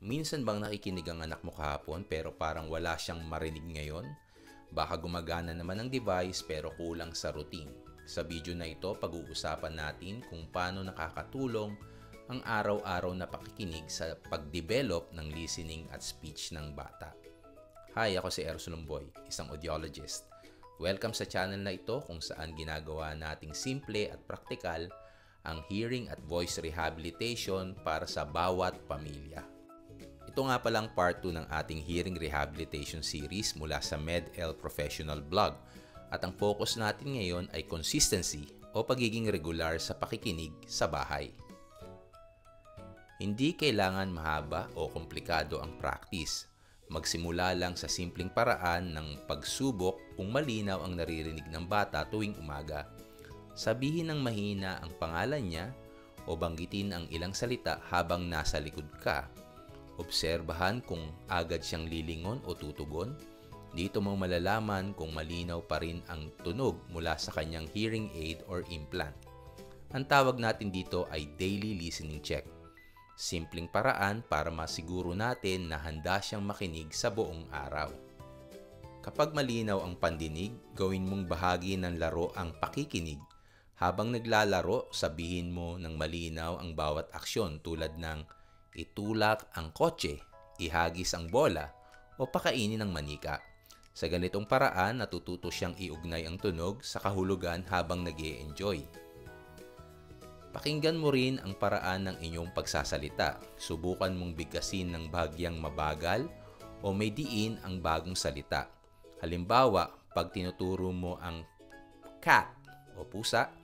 Minsan bang nakikinig ang anak mo kahapon pero parang wala siyang marinig ngayon? Baka gumagana naman ang device pero kulang sa routine. Sa video na ito, pag-uusapan natin kung paano nakakatulong ang araw-araw na pakikinig sa pag-develop ng listening at speech ng bata. Hi, ako si Eros Lumboy, isang audiologist. Welcome sa channel na ito kung saan ginagawa nating simple at praktikal ang hearing at voice rehabilitation para sa bawat pamilya. Ito nga palang part 2 ng ating hearing rehabilitation series mula sa MedL Professional Blog at ang focus natin ngayon ay consistency o pagiging regular sa pakikinig sa bahay. Hindi kailangan mahaba o komplikado ang practice. Magsimula lang sa simpleng paraan ng pagsubok kung malinaw ang naririnig ng bata tuwing umaga. Sabihin ng mahina ang pangalan niya o banggitin ang ilang salita habang nasa likod ka. Obserbahan kung agad siyang lilingon o tutugon. Dito mo malalaman kung malinaw pa rin ang tunog mula sa kanyang hearing aid or implant. Ang tawag natin dito ay daily listening check. Simpleng paraan para masiguro natin na handa siyang makinig sa buong araw. Kapag malinaw ang pandinig, gawin mong bahagi ng laro ang pakikinig. Habang naglalaro, sabihin mo ng malinaw ang bawat aksyon tulad ng itulak ang kotse, ihagis ang bola, o pakainin ang manika. Sa ganitong paraan, natututo siyang iugnay ang tunog sa kahulugan habang nag-e-enjoy. Pakinggan mo rin ang paraan ng inyong pagsasalita. Subukan mong bigkasin ng bahagyang mabagal o may diin ang bagong salita. Halimbawa, pag tinuturo mo ang cat o pusa,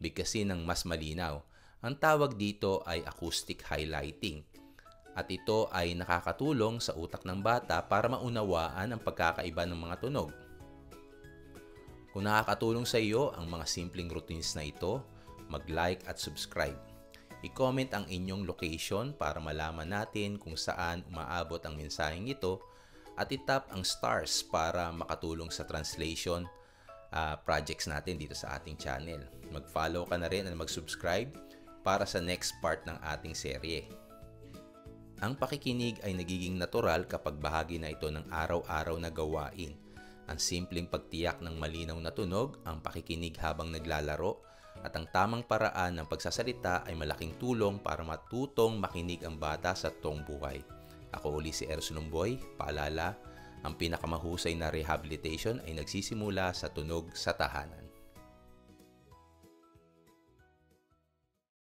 bigkasin ng mas malinaw. Ang tawag dito ay acoustic highlighting. At ito ay nakakatulong sa utak ng bata para maunawaan ang pagkakaiba ng mga tunog. Kung nakakatulong sa iyo ang mga simpleng routines na ito, mag-like at subscribe. I-comment ang inyong location para malaman natin kung saan umaabot ang mensaheng ito at itap ang stars para makatulong sa translation projects natin dito sa ating channel. Mag-follow ka na rin at mag-subscribe para sa next part ng ating serye. Ang pakikinig ay nagiging natural kapag bahagi na ito ng araw-araw na gawain. Ang simpleng pagtiyak ng malinaw na tunog, ang pakikinig habang naglalaro, at ang tamang paraan ng pagsasalita ay malaking tulong para matutong makinig ang bata sa toong buhay. Ako uli si Eros Lumboy. Paalala, ang pinakamahusay na rehabilitation ay nagsisimula sa tunog sa tahanan.